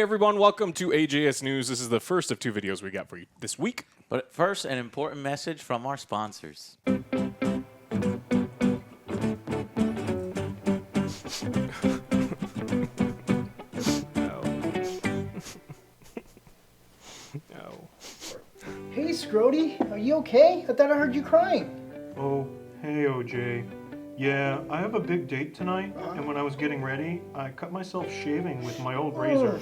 Hey everyone, welcome to AJS News. This is the first of two videos we got for you this week. But first, an important message from our sponsors. No. No. Hey, Scrody, are you okay? I thought I heard you crying. Oh, hey, OJ. Yeah, I have a big date tonight, and when I was getting ready, I cut myself shaving with my old razor.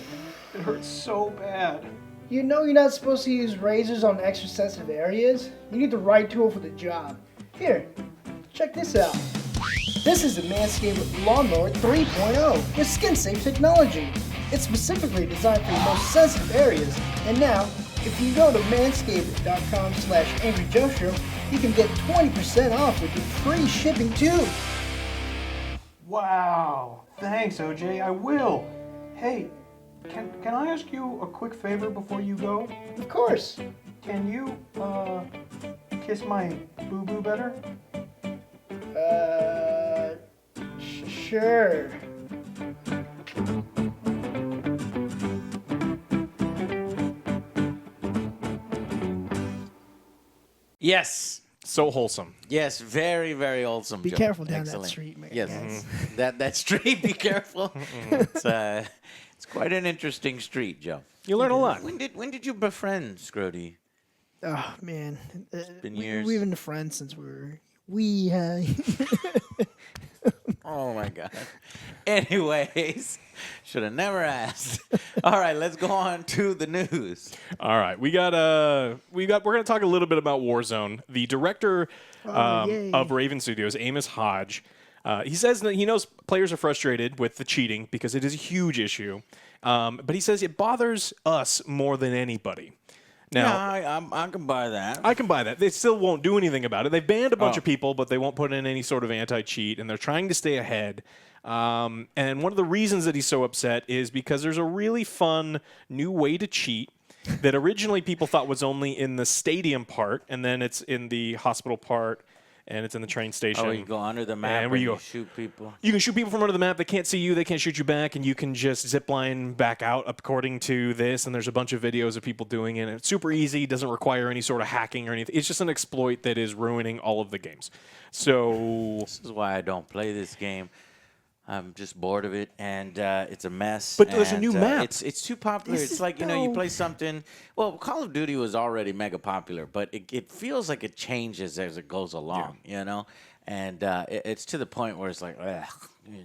It hurts so bad. You know you're not supposed to use razors on extra sensitive areas? You need the right tool for the job. Here, check this out. This is the Manscaped Lawnmower 3.0 with skin-safe technology. It's specifically designed for your most sensitive areas. And now, if you go to manscaped.com/AngryJoeShow, you can get 20% off with your free shipping too. Wow. Thanks, OJ. I will. Hey, can I ask you a quick favor before you go? Of course. Can you, kiss my boo-boo better? Sure. Yes. So wholesome. Yes, very, very wholesome. Be Joe. careful down Excellent. that street, man. Yes, that street. Be careful. It's quite an interesting street, Joe. You learn a lot. When did you befriend Scrody? Oh, man. been years. We've been friends since we were Oh my God. Anyways, should have never asked. All right, let's go on to the news. All right, we're going to talk a little bit about Warzone. The director of Raven Studios, Amos Hodge, he says that he knows players are frustrated with the cheating because it is a huge issue. But he says it bothers us more than anybody. Now, Yeah, I can buy that. I can buy that. They still won't do anything about it. They've banned a bunch of people, but they won't put in any sort of anti-cheat, and they're trying to stay ahead. And one of the reasons that he's so upset is because there's a really fun new way to cheat that originally people thought was only in the stadium part, and then it's in the hospital part, and it's in the train station. Oh, you go under the map and you shoot people. You can shoot people from under the map. They can't see you. They can't shoot you back, and you can just zip line back out according to this. And there's a bunch of videos of people doing it. And it's super easy. Doesn't require any sort of hacking or anything. It's just an exploit that is ruining all of the games. So This is why I don't play this game. I'm just bored of it, and it's a mess. But there's a new map. It's too popular. This It's is like, you know, you dope. play something. Well, Call of Duty was already mega popular, but it feels like it changes as it goes along, you know? And it's to the point where it's like, ugh,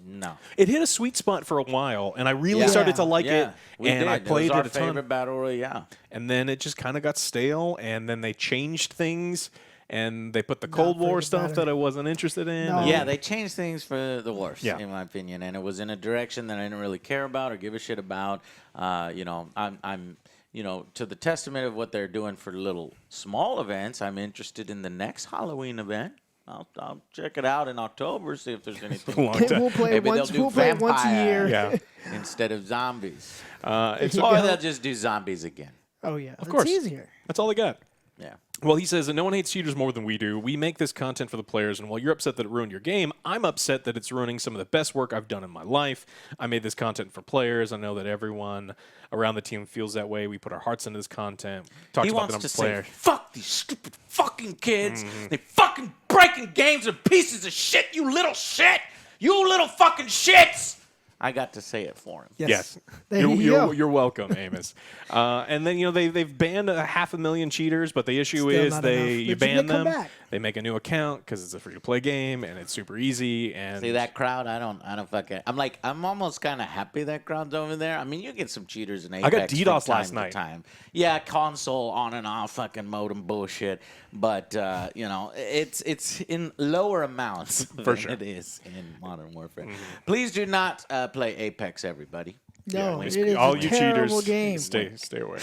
no. it hit a sweet spot for a while, and I really started to like it. We and did. I played it was our it a ton. favorite battle royale. And then it just kind of got stale, and then they changed things. And they put the Cold War stuff that I wasn't interested in. No. and- Yeah, they changed things for the worse, Yeah. in my opinion, and it was in a direction that I didn't really care about or give a shit about. You know, I'm you know, to the testament of what they're doing for little small events, I'm interested in the next Halloween event. I'll check it out in October, see if there's anything. Long time. We'll play Maybe once. they'll do We'll play it once a vampire. year. Yeah. Instead of zombies. It's, Or they'll just do zombies again. Oh yeah, of course. It's easier. that's all they got. Yeah. Well, he says that no one hates cheaters more than we do. We make this content for the players, and while you're upset that it ruined your game, I'm upset that it's ruining some of the best work I've done in my life. I made this content for players. I know that everyone around the team feels that way. We put our hearts into this content. Talks He about wants the to say, players. fuck these stupid fucking kids. They fucking breaking games of pieces of shit, you little shit. You little fucking shits. I got to say it for him. Yes. There you go. You're welcome, Amos. And then, you know, they've banned 500,000 cheaters, but the issue Still is not you enough. But ban you can come them. back. They make a new account because it's a free-to-play game, and it's super easy. And See that crowd? I don't fucking. I'm almost kind of happy that crowd's over there. I mean, you get some cheaters in Apex. I got from DDoS time last to night. Time. Yeah, console on and off, fucking modem bullshit. But you know, it's in lower amounts than sure. it is in Modern Warfare. Please do not play Apex, everybody. No, Yeah, it is all a you terrible cheaters, game. stay away.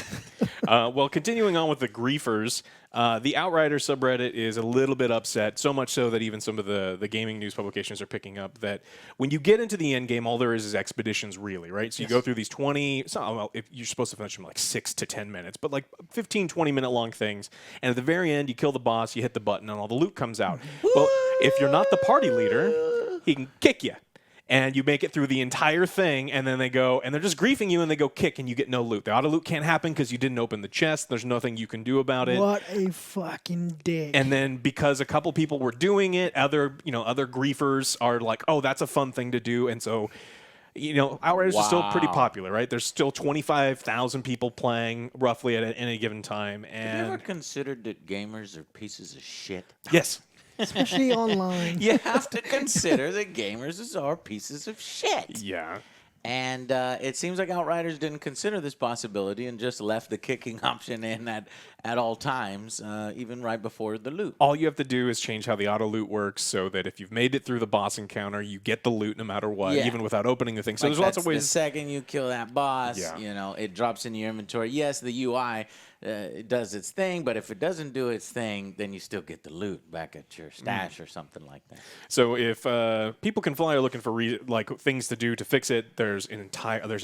Well, continuing on with the griefers, the Outriders subreddit is a little bit upset, so much so that even some of the gaming news publications are picking up that when you get into the end game, all there is expeditions, really, right? So you go through these 20, if you're supposed to finish them like 6 to 10 minutes, but like 15, 20-minute long things. And at the very end, you kill the boss, you hit the button, and all the loot comes out. Well, if you're not the party leader, he can kick you. and you make it through the entire thing, and then they go, and they're just griefing you, and they go kick, and you get no loot. The auto loot can't happen because you didn't open the chest. There's nothing you can do about it. What a fucking dick. And then because a couple people were doing it, other griefers are like, oh, that's a fun thing to do, and so. Outriders are still pretty popular, right? There's still 25,000 people playing roughly at any given time. And Have you ever considered that gamers are pieces of shit? Yes. Especially online. You have to consider that gamers are pieces of shit. Yeah. And it seems like Outriders didn't consider this possibility and just left the kicking option in at all times, even right before the loot. All you have to do is change how the auto loot works so that if you've made it through the boss encounter, you get the loot no matter what, even without opening the thing. So Like there's lots of The ways. second you kill that boss, Yeah. it drops in your inventory. Yes, the UI it does its thing, but if it doesn't do its thing, then you still get the loot back at your stash or something like that. So if people can fly are looking for things to do to fix it, there's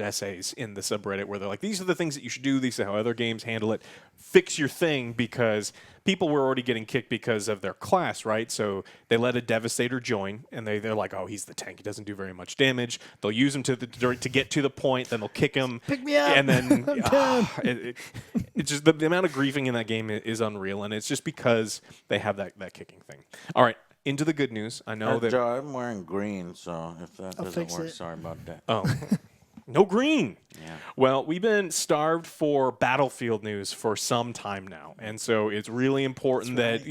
essays in the subreddit where they're like, these are the things that you should do. These are how other games handle it. Fix your thing, because people were already getting kicked because of their class, right? So they let a Devastator join, and they're like, oh, he's the tank. He doesn't do very much damage. They'll use him to get to the point, then they'll kick him. Pick me up. And then it's just the amount of griefing in that game is unreal, and it's just because they have that kicking thing. All right, into the good news. I know that... Joe, I'm wearing green, so if that doesn't fix work, it. sorry about that. Oh. No green. Yeah. Well, we've been starved for Battlefield news for some time now, and so it's really important that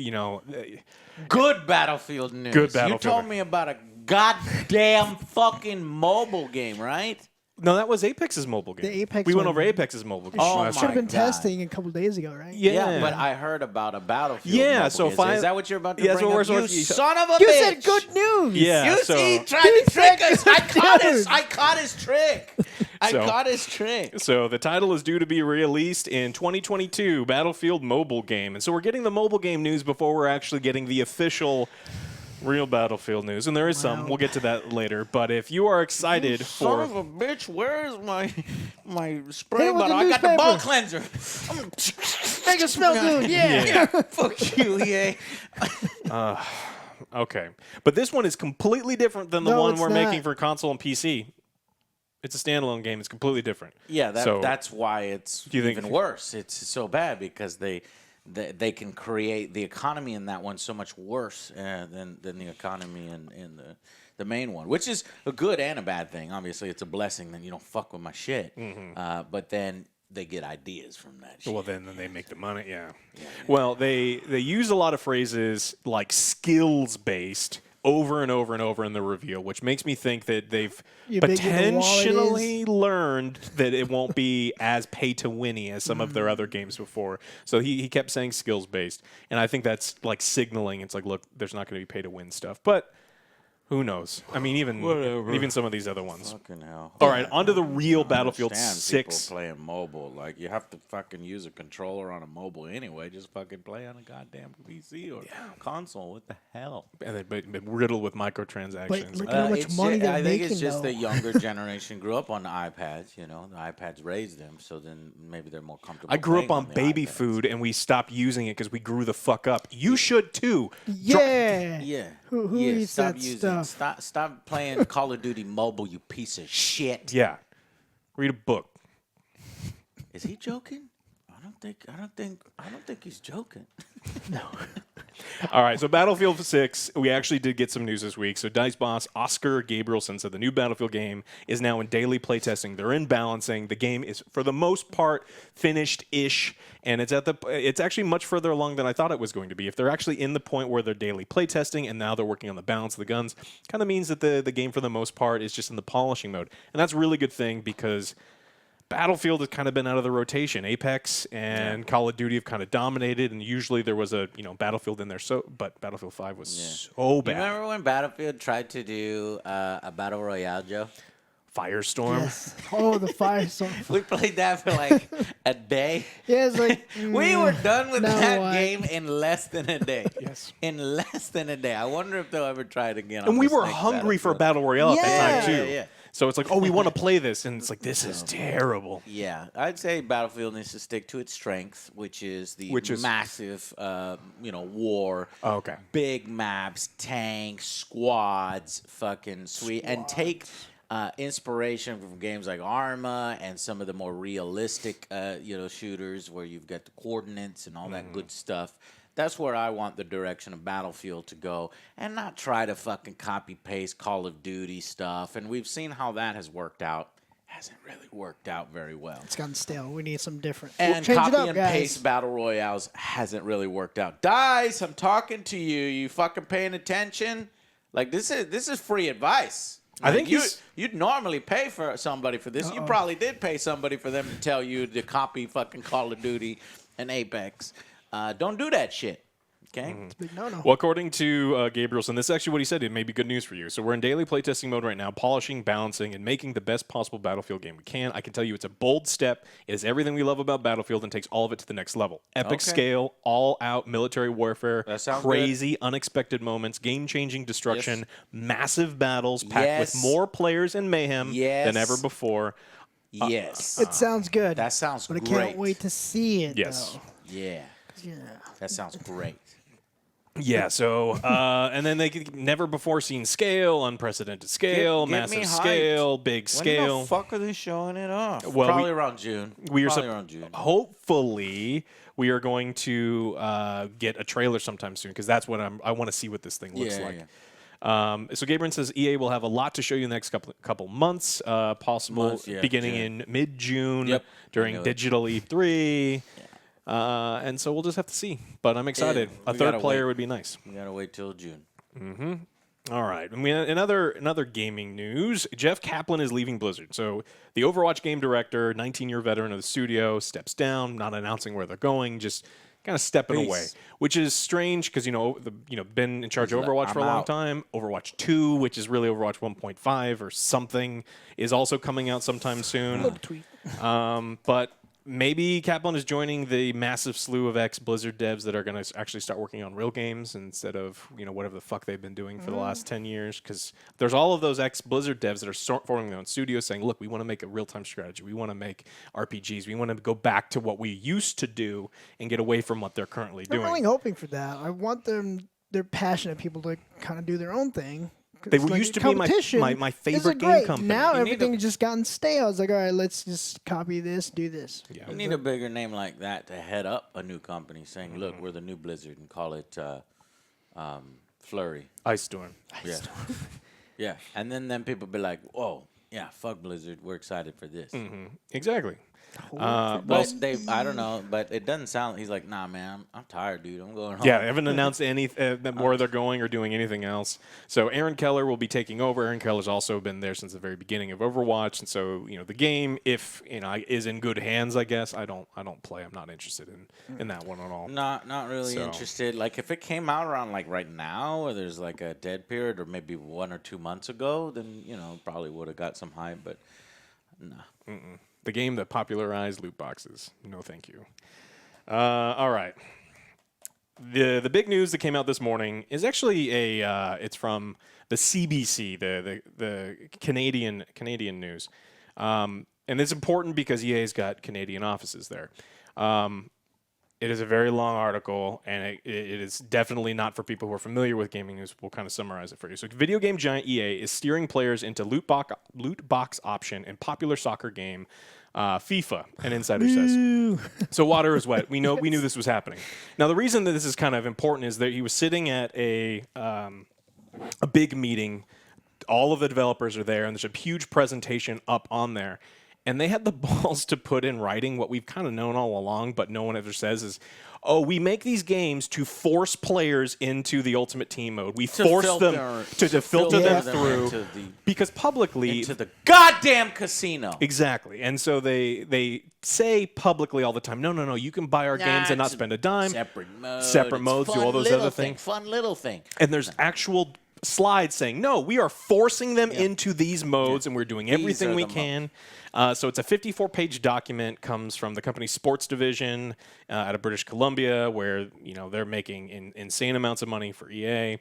Good Battlefield news. Good Battlefield. You told me about a goddamn fucking mobile game, right? No, that was Apex's mobile game. The Apex we went one. over Apex's mobile game. Oh, last Should have time. been God. testing a couple days ago, right? Yeah. But I heard about a Battlefield. Yeah, mobile so game. Is that what you're about to Yeah, bring so up? we're- You so- son of a You bitch. said good news. Yeah, You so see, he tried to trick us. I caught Dude. I caught his trick. I So- caught his trick. So the title is due to be released in 2022, Battlefield mobile game. And so we're getting the mobile game news before we're actually getting the official real Battlefield news. And there is some. We'll get to that later. But if you are excited Son for... of a bitch, where is my spray Hit it with bottle? the I got the ball newspaper. cleanser. Make it smell good. Yeah. Fuck you, EA. Okay. But this one is completely different than the No, one it's we're not. making for console and PC. It's a standalone game. It's completely different. Yeah, So- that's why it's Do you think- even worse. It's so bad because they can create the economy in that one so much worse than the economy in the main one, which is a good and a bad thing. Obviously, it's a blessing that you don't fuck with my shit. But then they get ideas from that shit. Well, then they make the money, yeah. Well, they use a lot of phrases like skills-based over and over and over in the reveal, which makes me think that they've You big with the wallet potentially learned that it won't be as pay-to-winny as some of their other games before. So he kept saying skills-based, and I think that's like signaling. It's like, look, there's not going to be pay-to-win stuff, but who knows? I mean, even some of these other ones. Fucking hell. All right, on to the real Battlefield Understand 6. People playing mobile, like you have to fucking use a controller on a mobile anyway. Just fucking play on a goddamn PC or console. What the hell? And they've been riddled with microtransactions. But look how much It's money they're I think making, it's just though. the younger generation grew up on the iPads. You know, the iPads raised them, so then maybe they're more comfortable. I grew up playing on the baby iPads. food, and we stopped using it because we grew the fuck up. You should too. Yeah. Yeah. Who yeah, eats stop that using stuff? Stop playing Call of Duty Mobile, you piece of shit. Yeah. Read a book. Is he joking? I don't think he's joking. All right, so Battlefield 6, we actually did get some news this week. So DICE boss Oscar Gabrielson said the new Battlefield game is now in daily playtesting. They're in balancing. The game is, for the most part, finished-ish, and it's actually much further along than I thought it was going to be. If they're actually in the point where they're daily playtesting and now they're working on the balance of the guns, kind of means that the game, for the most part, is just in the polishing mode. And that's a really good thing because Battlefield has kind of been out of the rotation. Apex and Call of Duty have kind of dominated, and usually there was a Battlefield in there. But Battlefield 5 was so You bad. remember when Battlefield tried to do a battle royale, Joe? Firestorm. Yes. Oh, the Firestorm. We played that for like a day. Yeah, it's like We were done with now that what? game in less than a day. Yes. In less than a day. I wonder if they'll ever try it again. And on we this were next hungry for a Battlefield. battle royale at that time Yeah. too. Yeah. So it's like, oh, we want to play this, and it's like, this is terrible. Yeah, I'd say Battlefield needs to stick to its strength, which is massive, war. Oh, okay. Big maps, tanks, squads, fucking sweet, and take inspiration from games like Arma and some of the more realistic, shooters where you've got the coordinates and all that good stuff. That's where I want the direction of Battlefield to go, and not try to fucking copy paste Call of Duty stuff. And we've seen how that has worked out. Hasn't really worked out very well. It's gotten stale. We need some different. And Change copy it up, and guys. paste battle royales hasn't really worked out. Dice, I'm talking to you. You fucking paying attention? Like this is free advice. I think you'd normally pay for somebody for this. You probably did pay somebody for them to tell you to copy fucking Call of Duty and Apex. Don't do that shit. Okay. It's a big no-no. Well, according to Gabrielson, this is actually what he said. It may be good news for you. So we're in daily playtesting mode right now, polishing, balancing, and making the best possible Battlefield game we can. I can tell you it's a bold step. It is everything we love about Battlefield and takes all of it to the next level. Epic scale, all-out military warfare, That sounds crazy, unexpected moments, game-changing destruction, massive battles packed with more players and mayhem than ever before. Yes. It sounds good. That sounds but great. I can't wait to see it. Yes. Though. Yeah. Yeah. That sounds great. Yeah, so, and then they could never before seen scale, unprecedented scale, Get me massive hyped. scale, big When scale. the fuck are they showing it off? Well, Probably around June. Probably around June. Hopefully, we are going to get a trailer sometime soon because that's what I want to see what this thing looks like. Yeah. So Gabriel says EA will have a lot to show you in the next couple months, possible beginning in mid-June during Digital E3. And so we'll just have to see. But I'm excited. A third player would be nice. We gotta wait till June. Mm-hmm. All right. I mean, another gaming news. Jeff Kaplan is leaving Blizzard. So the Overwatch game director, 19-year veteran of the studio, steps down, not announcing where they're going, just kind of stepping away, which is strange because been in charge of Overwatch for a long time. Overwatch 2, which is really Overwatch 1.5 or something, is also coming out sometime soon. Little tweet. But maybe Kaplan is joining the massive slew of ex-Blizzard devs that are going to actually start working on real games instead of whatever the fuck they've been doing for the last 10 years. Because there's all of those ex-Blizzard devs that are forming their own studios saying, look, we want to make a real-time strategy. We want to make RPGs. We want to go back to what we used to do and get away from what they're currently doing. I'm really hoping for that. I want their passionate people to kind of do their own thing. They used to be my favorite game company. Now everything's just gotten stale. I was like, all right, let's just copy this, do this. Yeah. We need a bigger name like that to head up a new company saying, look, we're the new Blizzard, and call it Flurry. Ice Storm. Yeah. Yeah. And then people be like, whoa, yeah, fuck Blizzard. We're excited for this. Exactly. But I don't know, but it doesn't sound. He's like, nah, man, I'm tired, dude. I'm going home. Yeah, they haven't announced where they're going or doing anything else. So Aaron Keller will be taking over. Aaron Keller's also been there since the very beginning of Overwatch, and so the game, if is in good hands, I guess. I don't play. I'm not interested in that one at all. Not really interested. Like if it came out around like right now, or there's like a dead period, or maybe 1 or 2 months ago, then probably would have got some hype. But nah. The game that popularized loot boxes. No, thank you. All right. The big news that came out this morning is actually it's from the CBC, the Canadian news, and it's important because EA's got Canadian offices there. It is a very long article, and it is definitely not for people who are familiar with gaming news. We'll kind of summarize it for you. So, video game giant EA is steering players into loot box option in popular soccer game FIFA, an insider says. So water is wet. We knew this was happening. Now, the reason that this is kind of important is that he was sitting at a big meeting. All of the developers are there, and there's a huge presentation up on there. And they had the balls to put in writing what we've kind of known all along, but no one ever says is, oh, we make these games to force players into the Ultimate Team mode. We force them to filter them through because publicly into the goddamn casino. Exactly. And so they say publicly all the time, no, you can buy our games and not spend a dime. Separate modes, do all those other things. Fun little thing. And there's actual slides saying, no, we are forcing them into these modes, and we're doing everything we can. So it's a 54-page document, comes from the company's sports division out of British Columbia, where they're making insane amounts of money for EA.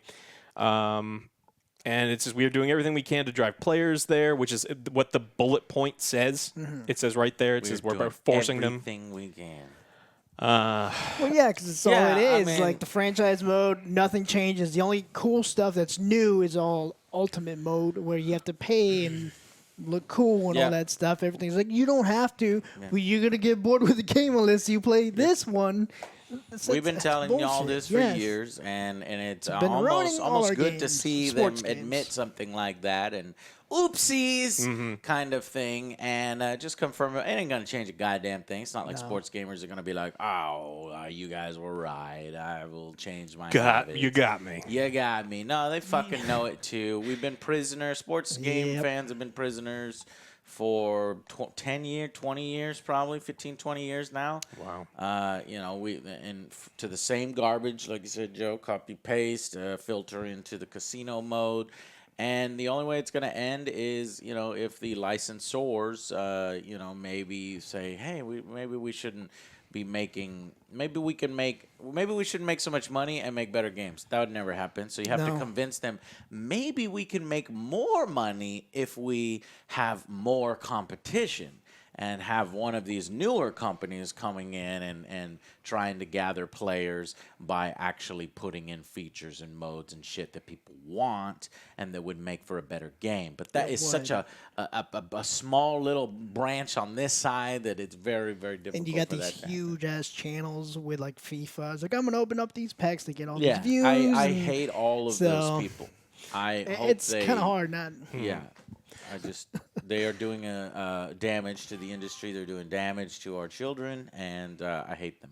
And it's just, we are doing everything we can to drive players there, which is what the bullet point says. It says right there. It says we're forcing them. Everything we can. Well, yeah, because it's all Yeah, it I is. mean- Like the franchise mode, nothing changes. The only cool stuff that's new is all ultimate mode, where you have to pay and look cool and Yeah. all that stuff. Everything's like you don't have to, but you're gonna get bored with the game unless you play this one. We've been telling y'all bullshit. this for Yes. years, and it's been ruining all almost our good to games, see them sports games. admit something like that and oopsies kind of thing, and just confirm it ain't gonna change a goddamn thing. It's not like sports gamers are gonna be like, oh, you guys were right. I will change my habits. You got me. You got me. No, they fucking know it too. We've been prisoners. Sports game Yep. fans have been prisoners for 10 years, 20 years, probably 15, 20 years now. Wow. You know, to the same garbage, like you said, Joe, copy paste, filter into the casino mode. And the only way it's going to end is, you know, if the licensors, you know, maybe say, hey, maybe we shouldn't be making, maybe we shouldn't make so much money and make better games. That would never happen. So you have to No. convince them, maybe we can make more money if we have more competition and have one of these newer companies coming in and trying to gather players by actually putting in features and modes and shit that people want and that would make for a better game. But that is such a small little branch on this side that it's very, very difficult. And you got for these that to happen. huge ass channels with like FIFA. It's like I'm gonna open up these packs to get all Yeah, these views. I and hate all of so those people. I hope it's they, kind of hard not. Yeah. They are doing damage to the industry. They're doing damage to our children, and I hate them.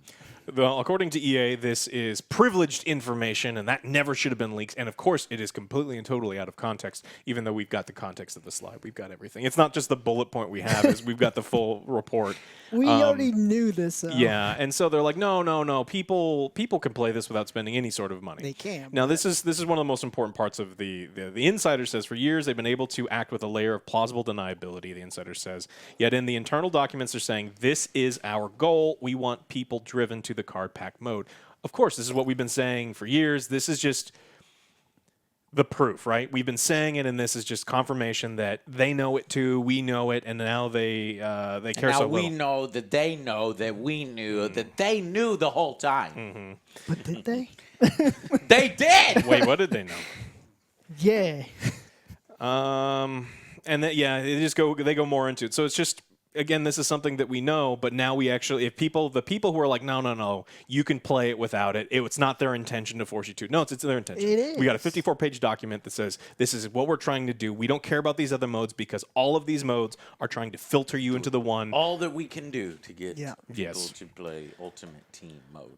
Well, according to EA, this is privileged information, and that never should have been leaked. And of course, it is completely and totally out of context, even though we've got the context of the slide. We've got everything. It's not just the bullet point we have, is we've got the full report. We already knew this. So. Yeah, and so they're like, no. People can play this without spending any sort of money. They can. Now, this is one of the most important parts of the insider says for years they've been able to act with a layer of plausible deniability. The insider says, yet in the internal documents they're saying this is our goal. We want people driven to the card pack mode. Of course, this is what we've been saying for years. This is just the proof, right? We've been saying it, and this is just confirmation that they know it too. We know it, and now they care Now so we little. know that they know that we knew that they knew the whole time. But did they? They did. Wait, what did they know? Yeah. And then they go more into it. So it's just, again, this is something that we know, but now we actually, the people who are like, no, you can play it without it. It's not their intention to force you to. No, it's their intention. It is. We got a 54-page document that says this is what we're trying to do. We don't care about these other modes because all of these modes are trying to filter you into the one. All that we can do to get people Yes. to play Ultimate Team mode.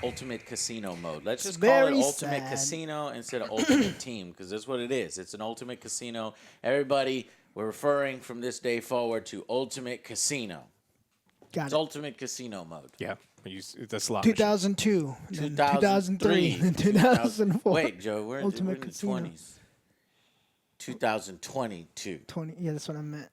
Ultimate Casino mode. Let's just Very call it Ultimate sad. Casino instead of Ultimate Team, because that's what it is. It's an Ultimate Casino. Everybody, we're referring from this day forward to Ultimate Casino. Got It's it. Ultimate Casino mode. Yeah, the slot machine. 2002, then 2003, 2003, then 2004. Wait, Joe, we're in Ultimate the Casino. 20s. 2022. 20. Yeah, that's what I meant.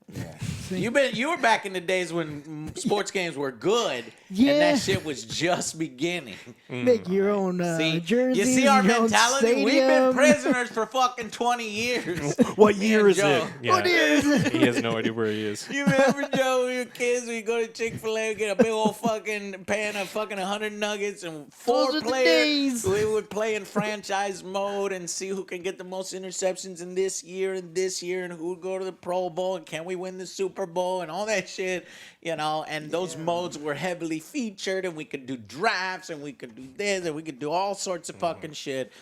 You were back in the days when sports games were good, and Yeah. that shit was just beginning. Make your own See, jerseys. you see our your own mentality? We've been stadium. prisoners for fucking 20 years. What Me year and is Joe. it? Yeah. What year is it? He has no idea where he is. You remember, Joe, when we were kids, we go to Chick-fil-A, get a big old fucking pan of fucking 100 nuggets and Those are the days. We would play in franchise mode and see who can get the most interceptions in this year and who would go to the Pro Bowl and can we win the Super Bowl and all that shit, you know, and those modes were heavily featured and we could do drafts and we could do this and we could do all sorts of fucking shit.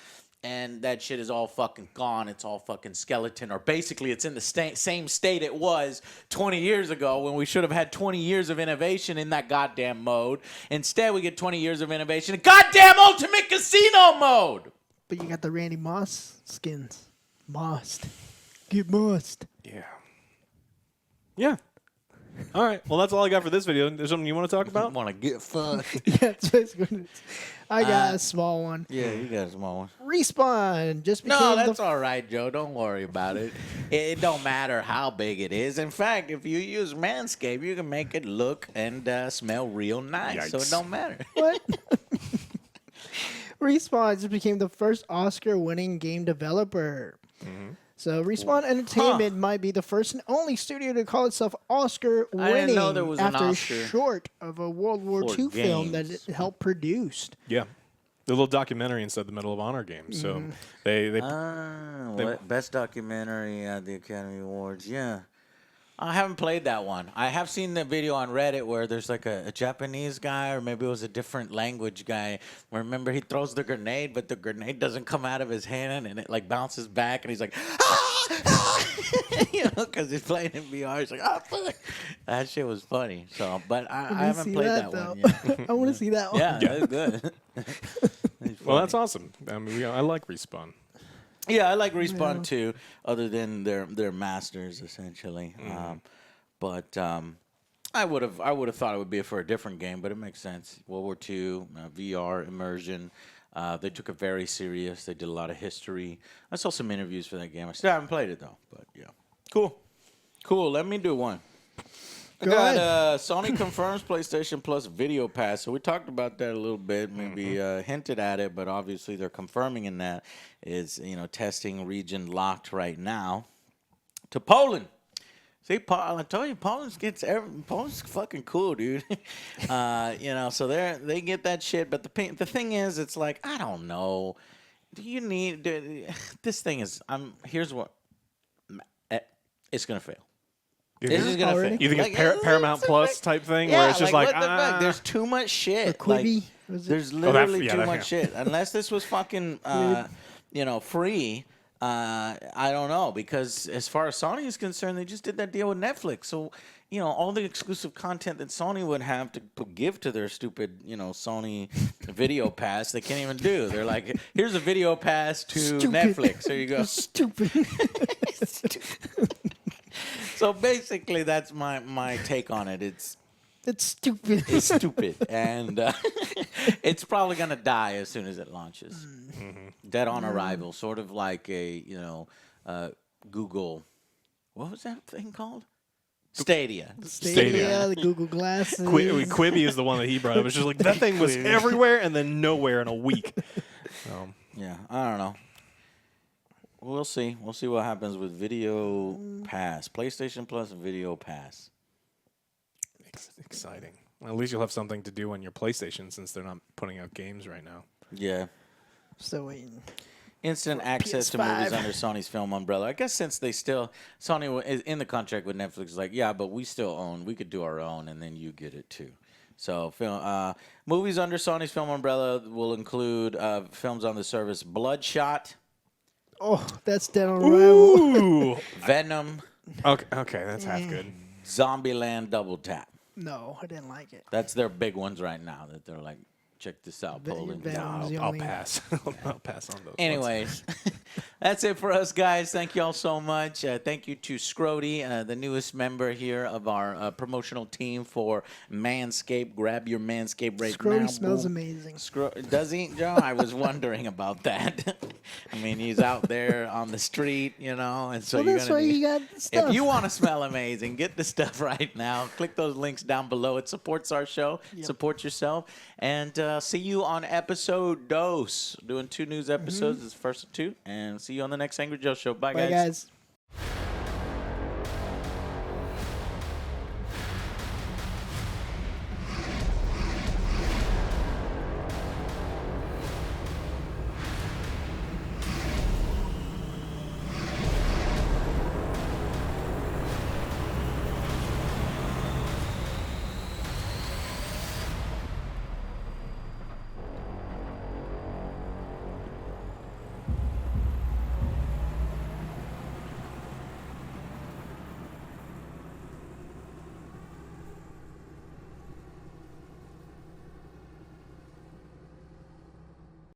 And that shit is all fucking gone. It's all fucking skeleton. Or basically, it's in the same state it was 20 years ago when we should have had 20 years of innovation in that goddamn mode. Instead, we get 20 years of innovation in goddamn Ultimate Casino mode. But you got the Randy Moss skins. Mossed. Get mossed. Yeah. Yeah. All right. Well, that's all I got for this video. There's something you want to talk I about? want to get fucked. Yeah, that's basically what it is. I got a small one. Yeah, you got a small one. Respawn just became No, the that's all right, Joe. Don't worry about it. It don't matter how big it is. In fact, if you use Manscaped, you can make it look and smell real nice. So it Yikes. don't matter. What? Respawn just became the first Oscar-winning game developer. So Respawn Entertainment might be the first and only studio to call itself Oscar-winning I didn't know there was an after Oscar short of a World War for II film that games. it helped produce. Yeah. The little documentary inside the Medal of Honor game. So they What best documentary at the Academy Awards? Yeah. I haven't played that one. I have seen the video on Reddit where there's like a Japanese guy, or maybe it was a different language guy. Where remember he throws the grenade, but the grenade doesn't come out of his hand, and it like bounces back, and he's like, ah! Ah! You know, because he's playing in VR. He's like, ah, fuck. That shit was funny. So, but I haven't played that one yet. I want to see that one. Yeah, that's good. well, that's awesome. I mean, I like Respawn. Yeah, I like Respawn too, other than their masters essentially. But I would have thought it would be for a different game, but it makes sense. World War II, VR immersion. They took it very serious. They did a lot of history. I saw some interviews for that game. I still haven't played it though, but yeah, cool. Let me do one. I got Sony confirms PlayStation Plus Video Pass. So we talked about that a little bit, maybe hinted at it, but obviously they're confirming in that is testing region locked right now to Poland. See, I told you, Poland's fucking cool, dude. So they get that shit. But the thing is, it's like I don't know. Do you need this thing? Here's what it's gonna fail. This is gonna fail. You think it's Paramount Plus type thing, Yeah, where it's just what the fuck? There's too much shit. Quibi? There's literally too that- much shit. Unless this was fucking, free. I don't know, because as far as Sony is concerned, they just did that deal with Netflix. So, all the exclusive content that Sony would have to give to their stupid, Sony Video Pass, they can't even do. They're like, here's a Video Pass to Netflix. There you go. Stupid. So basically, that's my take on it. It's stupid. It's stupid, and it's probably gonna die as soon as it launches. Dead on arrival, sort of like a Google. What was that thing called? Stadia. Stadia, the Google Glasses. Quibi is the one that he brought up. It's just like that thing was everywhere and then nowhere in a week. Yeah, I don't know. We'll see. We'll see what happens with Video Pass, PlayStation Plus Video Pass. Exciting. Well, at least you'll have something to do on your PlayStation since they're not putting out games right now. Yeah. Still waiting. Instant access to PS5. movies under Sony's film umbrella. I guess since Sony is in the contract with Netflix, is like, yeah, but we still own. We could do our own, and then you get it too. So, movies under Sony's film umbrella will include films on the service Bloodshot. Oh, that's dead on arrival. Ooh. Venom. Okay, that's half good. Zombieland Double Tap. No, I didn't like it. That's their big ones right now that they're like, check this out, Poland. Venom's the I'll only- pass. I'll pass on those. Anyways, that's it for us, guys. Thank you all so much. Thank you to Scrody, the newest member here of our promotional team for Manscaped. Grab your Manscaped right now. Scrody smells Boom. amazing. Does he, Joe? I was wondering about that. I mean, he's out there on the street, and so Well, you're that's gonna why need- you got stuff. If you want to smell amazing, get the stuff right now. Click those links down below. It supports our show. Support yourself. And see you on episode dos. Doing 2 news episodes. This is the first of 2. And see you on the next Angry Joe show. Bye, Bye, guys.